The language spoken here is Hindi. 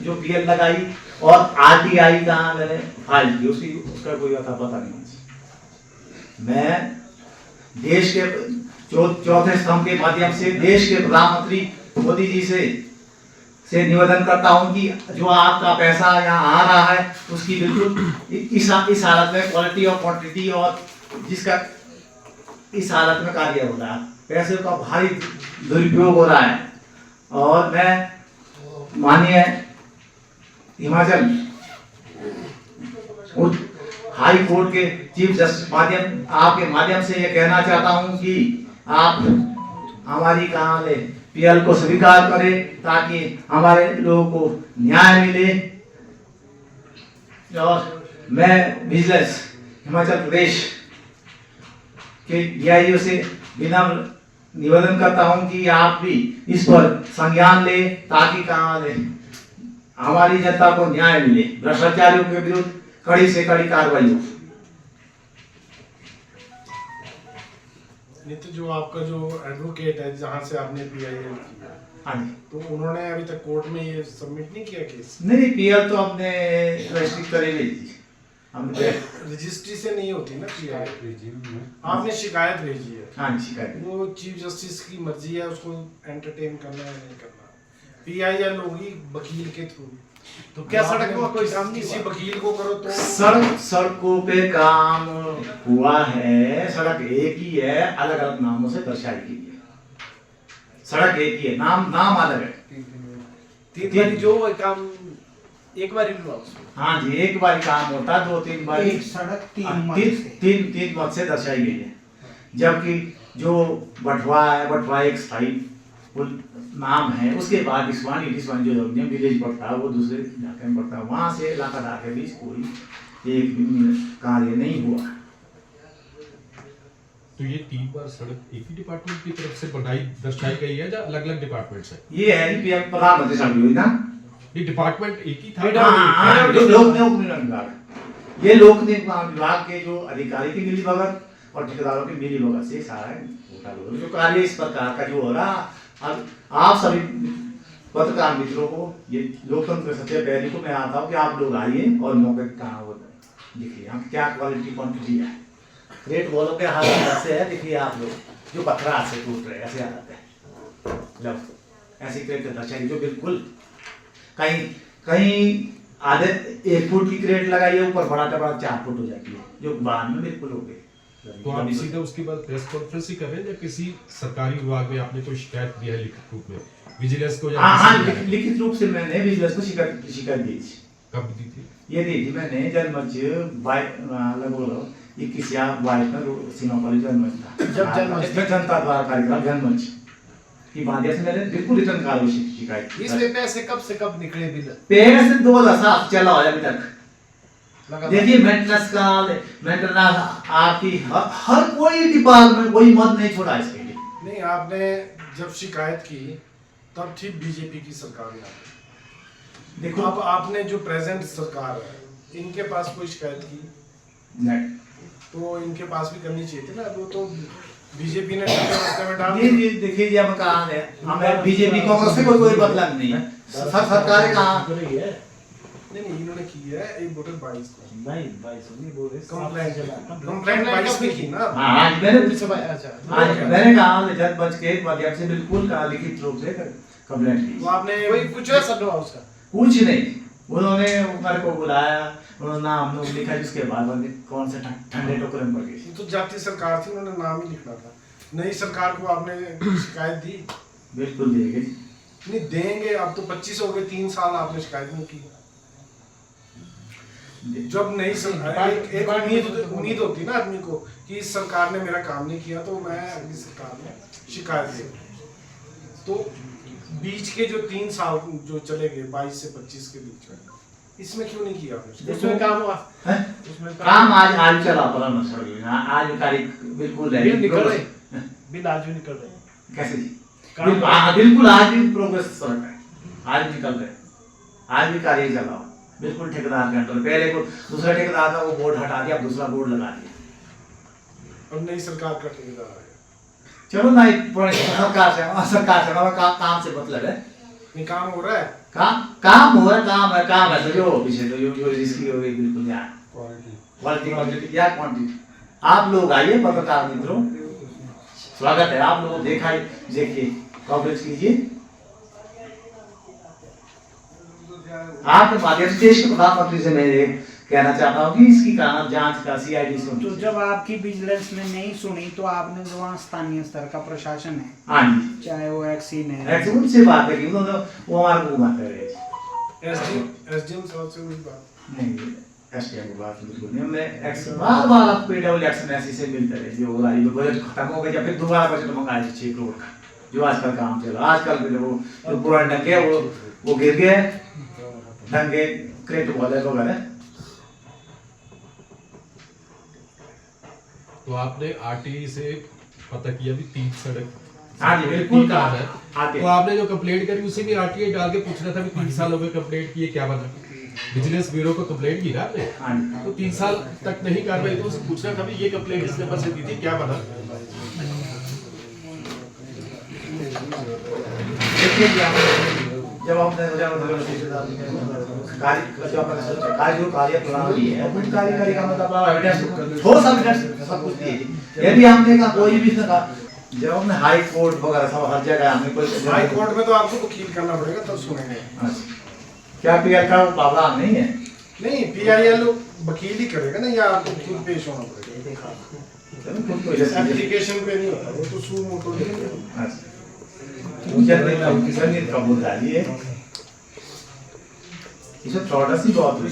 जो पीएल लगाई और आरटीआई का मैंने फाइल की, उसका कोई अता पता नहीं। मैं देश के चौथे स्तंभ के माध्यम से देश के प्रधानमंत्री मोदी जी से निवेदन करता हूं कि जो आपका पैसा यहाँ आ रहा है उसकी बिल्कुल इस हालत में क्वालिटी और क्वांटिटी और जिसका इस हालत में कार्य हो रहा है, पैसे का भारी दुरुपयोग हो रहा है। और मैं माननीय हिमाचल हाई कोर्ट के चीफ जस्टिस आपके माध्यम से ये कहना चाहता हूं कि आप हमारी कहानी पीएल को स्वीकार करें ताकि हमारे लोगों को न्याय मिले। और मैं विजिलेंस हिमाचल प्रदेश के डीआईओ से विनम्र निवेदन करता हूं कि आप भी इस पर संज्ञान ले ताकि हमारी जनता को न्याय मिले, भ्रष्टाचारियों के विरुद्ध कड़ी से कड़ी कार्रवाई हो। नहीं तो जो आपका जो एडवोकेट है जहां से आपने पीआईएल किया, हाँ जी, तो उन्होंने अभी तक कोर्ट में ये सबमिट नहीं किया केस? नहीं, पीएल तो हमने रजिस्ट्री करी हुई थी, हमने रजिस्ट्री से नहीं होती ना पीआईएल, आपने शिकायत भेजी है। हाँ शिकायत, वो चीफ जस्टिस की मर्जी है उसको एंटरटेन करना है नहीं करना। पीआईएल होगी वकील के थ्रू, तो क्या सड़क में कोई काम नहीं, किसी वकील को करो तो सड़कों पे काम हुआ है, सड़क एक ही है, अलग अलग नामों से दर्शाई गई है। सड़क एक ही है, नाम अलग है। तीन बारी जो काम एक बार ही हुआ उसमें। हाँ जी, एक बार काम होता, 2-3 बार सड़क तीन मत से दर्शाई गई है। जबकि जो बटवा एक स्थायी नाम है, उसके बाद डिस्वानी जो विलेज पड़ता है वो दूसरे इलाके में पड़ता है, वहां से इलाका के बीच कोई एक भी कार्य नहीं हुआ। तो ये 3 बार सड़क एक ही डिपार्टमेंट की तरफ से बनाई दर्शाई गई है या अलग अलग डिपार्टमेंट से? ये है कि प्रधानमंत्री सड़क योजना, ये डिपार्टमेंट एक ही था। लोक निर्माण विभाग, ये लोक निर्माण विभाग के जो अधिकारी की मिलीभगत और ठेकेदारों की मिलीभगत से सारा जो कार्य इस प्रकार का जो हो रहा। अब आप सभी पत्रकार मित्रों को ये लोकतंत्र सबसे पहले को मैं आता हूँ कि आप लोग आइए और मौके कहाँ हो दिखिए, हम क्या क्वालिटी क्वांटिटी है, रेट बोलो के हालत से है, देखिए आप लोग जो पत्थर से टूट रहे ऐसे हालत है, जब ऐसी क्रेट दर्शाई जो बिल्कुल कहीं आधे 1 फुट की क्रेट लगाई है, ऊपर बड़ा 4 फुट हो जाती है, जो बाद में बिल्कुल हो गई। तो आप सीधे उसके बाद प्रेस कॉन्फ्रेंस ही करें या किसी सरकारी विभाग में आपने कोई शिकायत दिया है लिखित रूप में विजिलेंस को? लिखित रूप से मैंने विजिलेंस को शिकायत दी थी। कब दी थी? ये दी थी मैंने जनमंच 21 या 22 में सिनेमा कॉलेज जनमंच था, जब जनता द्वारा कार्यक्रम जनमंच की माध्यम से मैंने बिल्कुल रिटर्न कार्य शिकायत। इसमें पैसे कब से कब निकले बिल? पहले से 2007 चला हुआ अभी तक। देखिए मेंटेनेंस आपकी हर कोई डिपार्टमेंट कोई मत नहीं छोड़ा इसके लिए। नहीं, आपने जब शिकायत की तब थी बीजेपी की सरकार में, देखो अब आपने जो प्रेजेंट सरकार है इनके पास कोई शिकायत की नहीं, तो इनके पास भी करनी चाहिए थी ना। वो तो बीजेपी ने रास्ते में डाल ये देखिए जी हम कहाँ है, हमें बीजेपी कांग्रेस से कोई मतलब नहीं है, सरकार कहाँ नहीं इन्होंने की है एक वोटर 22 को नहीं 22 नहीं बोल रहे, कंप्लेंट 22 में की ना। हाँ मैंने कहा जज बच के माध्यम से बिल्कुल कहा लिखित रूप से कंप्लेंट की। तो आपने कोई पूछा सब उसका? कुछ नहीं, उन्होंने मेरे को बुलाया, उन्होंने नाम लिखा, जिसके बाद कौन से ठंडे टोकरे में पड़ गई। तो जाती सरकार थी, उन्होंने नाम ही लिखना था। नई सरकार को आपने शिकायत दी? बिल्कुल देंगे, नहीं देंगे। अब तो 25 हो गए, 3 साल आपने शिकायत नहीं की। जब नई सरकार एक उम्मीद होती ना आदमी को कि इस सरकार ने मेरा काम नहीं किया तो मैं अगली सरकार में शिकायत दे। तो बीच के जो 3 साल जो चले गए 22 से 25 के बीच में, इसमें क्यों नहीं किया आपने? उसमें काम हुआ है? उसमें काम आज चला परामर्श हो गया, आज तारीख बिल्कुल है, बिल निकल रहे, बिल आज भी निकल रहे। कैसे जी? बिल्कुल आज भी प्रोग्रेस चल रहा है, आज निकल रहे, आज भी कार्य चला बिल्कुल ठेकेदार के अंदर। पहले को दूसरा ठेकेदार था, वो बोर्ड हटा दिया, दूसरा बोर्ड लगा दिया। और नई सरकार का ठेकेदार आया। चलो ना सरकार से हमारा काम से मतलब है। नहीं काम हो रहा है, काम हो रहा काम है तो जो पीछे तो जो रिस्की हो गई बिल्कुल यार क्वालिटी या क्वांटिटी। आप लोग आइए पत्रकार मित्रों, स्वागत है आप लोगों, देखिए कवरेज कीजिए। आपके माध्यम से देश के प्रधानमंत्री से मैं ये कहना चाहता हूँ कि इसकी कारण जांच का सीआईडी से। तो जब आपकी विजिलेंस ने नहीं सुनी तो आपने जो वहाँ स्थानीय स्तर का प्रशासन है, हाँ जी, चाहे वो एक्सीन है, उनसे बात है कि उन्होंने वो हमारे को बात कर रहे थे। एसडीएम साहब से कोई बात नहीं, एसडीएम की बात बिल्कुल नहीं। हमने बार आप पेडब्ल्यू एक्शन ऐसी से मिलते रहे जो हो रहा है, बजट खत्म हो गया या फिर दोबारा बजट मंगाए 6 करोड़ का जो आजकल काम चल रहा है। आजकल वो जो पुराने डंगे वो गिर गए, डंगे क्रेट वगैरह। तो आपने आरटीई से पता किया भी 3 सड़क, हाँ जी बिल्कुल काम है। आते तो आपने जो कंप्लेंट करी उसे भी आरटीआई डाल के पूछना था भी 3 साल हो गए कंप्लेंट किए, क्या बना? विजिलेंस ब्यूरो को कंप्लेंट की ना आपने, हाँ जी। तो 3 साल तक नहीं कार्रवाई, तो उसे पूछना था भी ये कंप्लेंट इस नंबर से दी थी, क्या बना? जब हमने कार्य प्रणाली है उन कार्यकारी का मतलब एविडेंस ठोस एविडेंस सब कुछ दिए। यदि हमने कहा कोई भी जब हमने हाई कोर्ट वगैरह सब हर जगह हमने कोई हाई कोर्ट में तो आपको वकील करना पड़ेगा तब सुनेंगे। क्या पीएल का प्रावधान नहीं है? नहीं, पीआईएल वकील ही करेगा ना, या आपको खुद पेश होना पड़ेगा। एप्लीकेशन पे नहीं होता वो तो सू मोटो। जनरल का मुद्दा ये इसमें फ्रॉड सी बहुत हुई।